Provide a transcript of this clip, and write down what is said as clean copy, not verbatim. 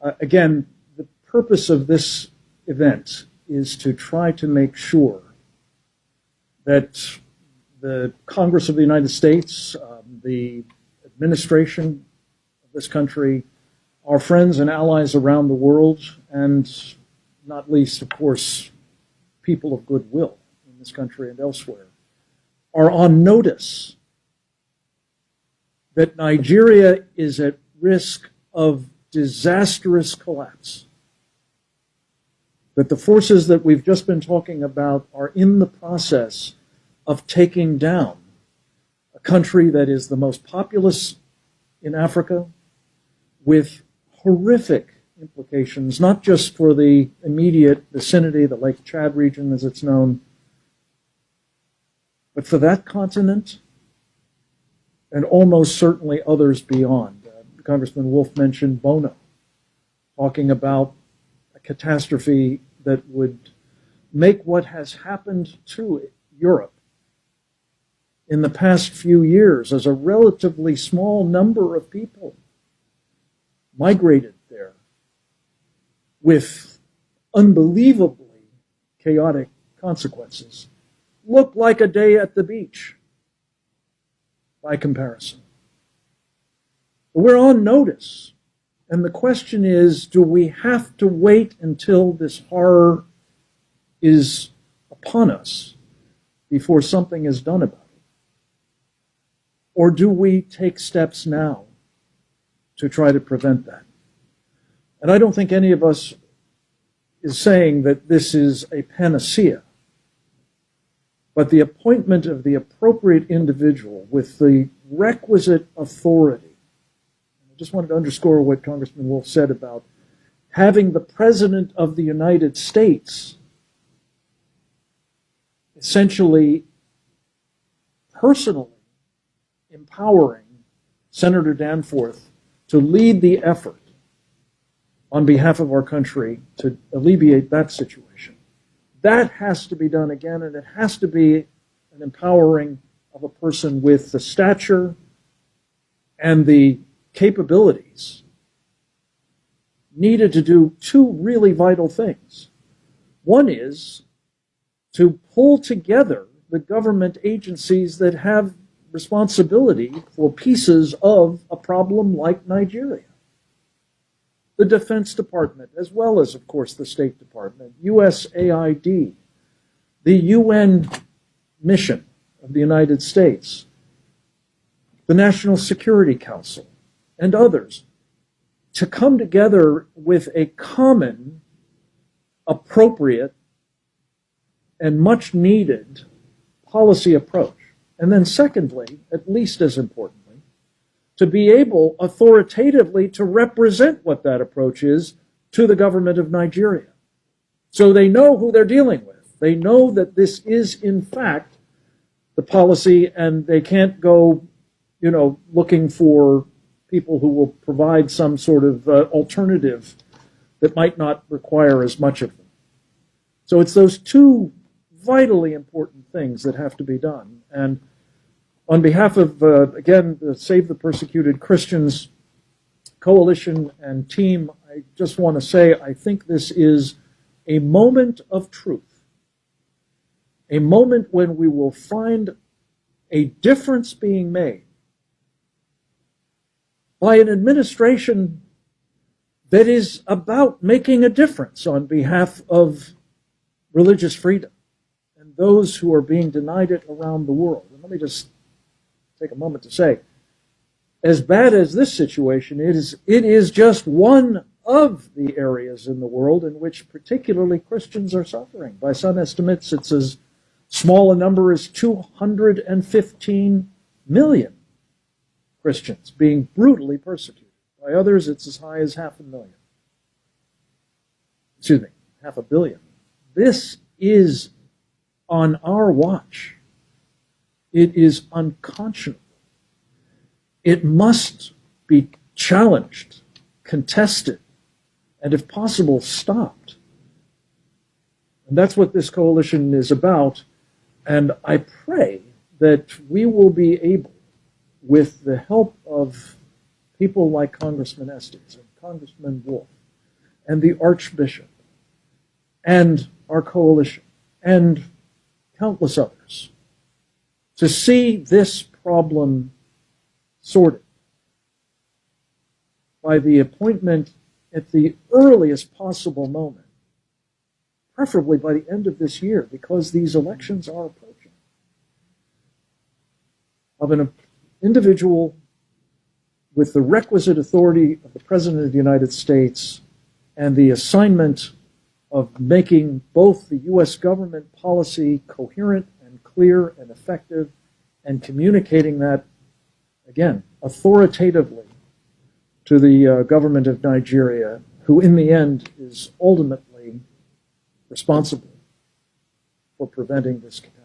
Again, the purpose of this event is to try to make sure that the Congress of the United States, the administration of this country, our friends and allies around the world, and not least, of course, people of goodwill in this country and elsewhere, are on notice that Nigeria is at risk of disastrous collapse, that the forces that we've just been talking about are in the process of taking down a country that is the most populous in Africa, with horrific implications, not just for the immediate vicinity, the Lake Chad region as it's known, but for that continent and almost certainly others beyond. Congressman Wolf mentioned Bono, talking about a catastrophe that would make what has happened to Europe in the past few years, as a relatively small number of people migrated there with unbelievably chaotic consequences, look like a day at the beach by comparison. We're on notice. And the question is, do we have to wait until this horror is upon us before something is done about it? Or do we take steps now to try to prevent that? And I don't think any of us is saying that this is a panacea, but the appointment of the appropriate individual with the requisite authority. I just wanted to underscore what Congressman Wolf said about having the President of the United States essentially personally empowering Senator Danforth to lead the effort on behalf of our country to alleviate that situation. That has to be done again, and it has to be an empowering of a person with the stature and the capabilities needed to do two really vital things. One is to pull together the government agencies that have responsibility for pieces of a problem like Nigeria. The Defense Department, as well as, of course, the State Department, USAID, the UN mission of the United States, the National Security Council, and others, to come together with a common, appropriate, and much needed policy approach. And then secondly, at least as importantly, to be able authoritatively to represent what that approach is to the government of Nigeria. So they know who they're dealing with. They know that this is, in fact, the policy, and they can't go, looking for people who will provide some sort of alternative that might not require as much of them. So it's those two vitally important things that have to be done. And on behalf of, again, the Save the Persecuted Christians Coalition and team, I just want to say I think this is a moment of truth, a moment when we will find a difference being made by an administration that is about making a difference on behalf of religious freedom and those who are being denied it around the world. And let me just take a moment to say, as bad as this situation is, it is just one of the areas in the world in which particularly Christians are suffering. By some estimates, it's as small a number as 215 million Christians being brutally persecuted. By others, it's as high as 500,000. 500 million. This is on our watch. It is unconscionable. It must be challenged, contested, and if possible, stopped. And that's what this coalition is about. And I pray that we will be able, with the help of people like Congressman Estes and Congressman Wolf, and the Archbishop and our coalition and countless others to see this problem sorted by the appointment at the earliest possible moment, preferably by the end of this year, because these elections are approaching, of an individual with the requisite authority of the President of the United States and the assignment of making both the U.S. government policy coherent and clear and effective, and communicating that, again, authoritatively to the government of Nigeria, who in the end is ultimately responsible for preventing this catastrophe.